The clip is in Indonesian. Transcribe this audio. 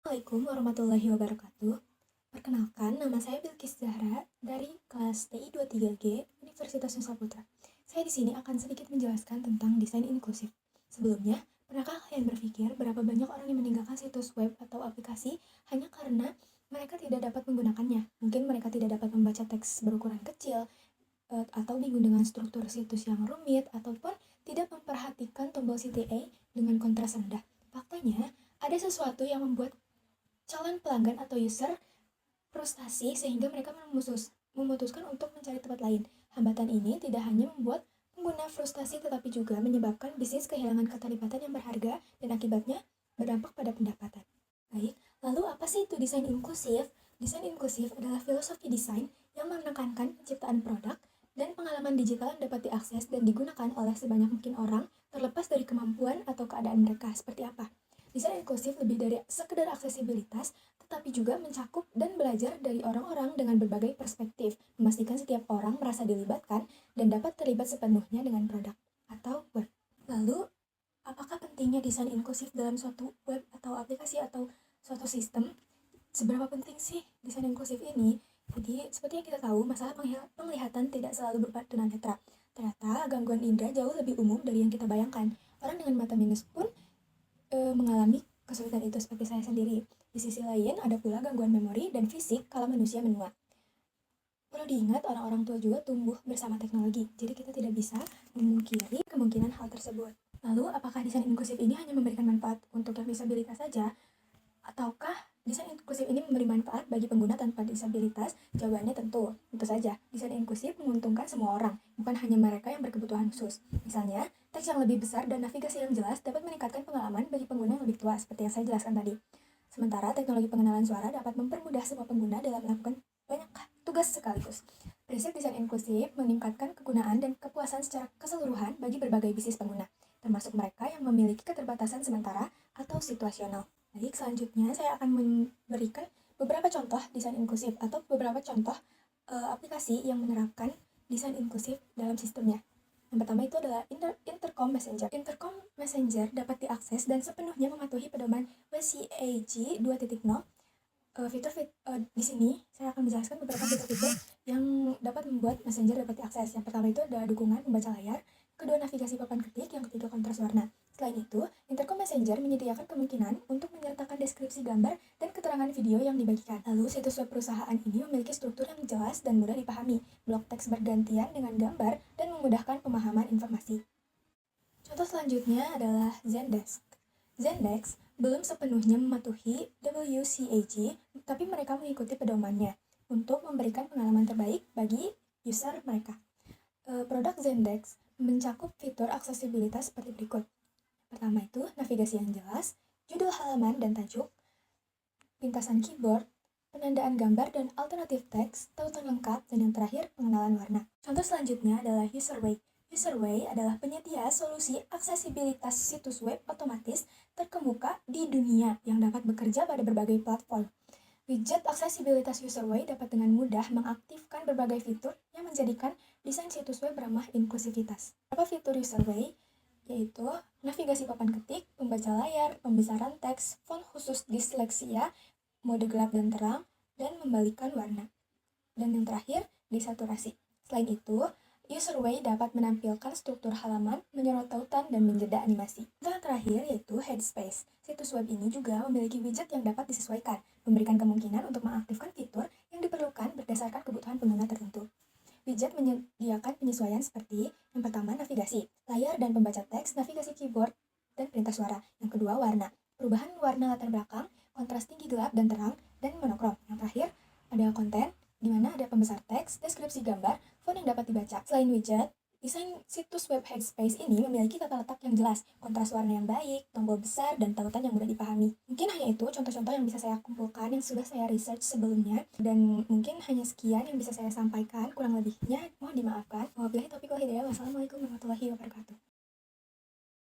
Assalamualaikum warahmatullahi wabarakatuh. Perkenalkan, nama saya Bilkis Zahra dari kelas TI 23G Universitas Nusa Putra. Saya di sini akan sedikit menjelaskan tentang desain inklusif. Sebelumnya, pernahkah kalian berpikir berapa banyak orang yang meninggalkan situs web atau aplikasi hanya karena mereka tidak dapat menggunakannya? Mungkin mereka tidak dapat membaca teks berukuran kecil, atau bingung dengan struktur situs yang rumit, ataupun tidak memperhatikan tombol CTA dengan kontras rendah. Faktanya, ada sesuatu yang membuat calon pelanggan atau user frustasi sehingga mereka memutuskan untuk mencari tempat lain. Hambatan ini tidak hanya membuat pengguna frustasi tetapi juga menyebabkan bisnis kehilangan keterlibatan yang berharga dan akibatnya berdampak pada pendapatan. Baik, lalu apa sih itu desain inklusif? Desain inklusif adalah filosofi desain yang menekankan penciptaan produk dan pengalaman digital yang dapat diakses dan digunakan oleh sebanyak mungkin orang terlepas dari kemampuan atau keadaan mereka seperti apa. Desain inklusif lebih dari sekedar aksesibilitas, tetapi juga mencakup dan belajar dari orang-orang dengan berbagai perspektif, memastikan setiap orang merasa dilibatkan dan dapat terlibat sepenuhnya dengan produk atau web. Lalu, apakah pentingnya desain inklusif dalam suatu web atau aplikasi atau suatu sistem? Seberapa penting sih desain inklusif ini? Jadi, seperti yang kita tahu, masalah penglihatan tidak selalu berupa tunanetra. Ternyata, gangguan indera jauh lebih umum dari yang kita bayangkan. Orang dengan mata minus pun mengalami kesulitan itu seperti saya sendiri. Di sisi lain, ada pula gangguan memori dan fisik kala manusia menua. Perlu diingat, orang-orang tua juga tumbuh bersama teknologi, jadi kita tidak bisa memungkiri kemungkinan hal tersebut. Lalu, apakah desain inklusif ini hanya memberikan manfaat untuk yang disabilitas saja? Ataukah desain inklusif ini memberi manfaat bagi pengguna tanpa disabilitas? Jawabannya tentu saja. Desain inklusif menguntungkan semua orang, bukan hanya mereka yang berkebutuhan khusus. Misalnya, teks yang lebih besar dan navigasi yang jelas dapat meningkatkan pengalaman bagi pengguna yang lebih tua, seperti yang saya jelaskan tadi. Sementara teknologi pengenalan suara dapat mempermudah semua pengguna dalam melakukan banyak tugas sekaligus. Prinsip desain inklusif meningkatkan kegunaan dan kepuasan secara keseluruhan bagi berbagai bisnis pengguna, termasuk mereka yang memiliki keterbatasan sementara atau situasional. Baik, selanjutnya saya akan memberikan beberapa contoh desain inklusif atau beberapa contoh aplikasi yang menerapkan desain inklusif dalam sistemnya. Yang pertama itu adalah Intercom Messenger. Intercom Messenger dapat diakses dan sepenuhnya mematuhi pedoman WCAG 2.0. Di sini saya akan menjelaskan beberapa fitur-fitur yang dapat membuat Messenger dapat diakses. Yang pertama itu ada dukungan membaca layar, kedua navigasi papan ketik, yang ketiga kontras warna. Selain itu, Intercom Messenger menyediakan kemungkinan untuk menyertakan deskripsi gambar dan keterangan video yang dibagikan. Lalu, situs web perusahaan ini memiliki struktur yang jelas dan mudah dipahami, blok teks bergantian dengan gambar, dan memudahkan pemahaman informasi. Contoh selanjutnya adalah Zendesk. Zendesk belum sepenuhnya mematuhi WCAG, tapi mereka mengikuti pedomannya untuk memberikan pengalaman terbaik bagi user mereka. Produk Zendesk mencakup fitur aksesibilitas seperti berikut. Pertama itu navigasi yang jelas, judul halaman dan tajuk, pintasan keyboard, penandaan gambar dan alternatif teks, tautan lengkap, dan yang terakhir pengenalan warna. Contoh selanjutnya adalah Userway. Userway adalah penyedia solusi aksesibilitas situs web otomatis terkemuka di dunia yang dapat bekerja pada berbagai platform. Widget aksesibilitas Userway dapat dengan mudah mengaktifkan berbagai fitur yang menjadikan desain situs web ramah inklusivitas. Beberapa fitur Userway yaitu navigasi papan ketik, pembaca layar, pembesaran teks, font khusus disleksia, mode gelap dan terang, dan membalikan warna. Dan yang terakhir, desaturasi. Selain itu, Userway dapat menampilkan struktur halaman, menyorot tautan, dan menjeda animasi. Dan yang terakhir yaitu Headspace. Situs web ini juga memiliki widget yang dapat disesuaikan, memberikan kemungkinan untuk mengaktifkan fitur yang diperlukan berdasarkan kebutuhan pengguna tertentu. Widget menyediakan penyesuaian seperti yang pertama navigasi, layar dan pembaca teks, navigasi keyboard, dan perintah suara. Yang kedua warna, perubahan warna latar belakang, kontras tinggi gelap dan terang, dan monokrom. Yang terakhir ada konten, di mana ada pembesar teks, deskripsi gambar, font yang dapat dibaca. Selain widget, desain situs web Headspace ini memiliki tata letak yang jelas, kontras warna yang baik, tombol besar, dan tautan yang mudah dipahami. Mungkin hanya itu contoh-contoh yang bisa saya kumpulkan yang sudah saya research sebelumnya, dan mungkin hanya sekian yang bisa saya sampaikan, kurang lebihnya mohon dimaafkan. Wabillahi taufiq wal hidayah. Wassalamualaikum warahmatullahi wabarakatuh.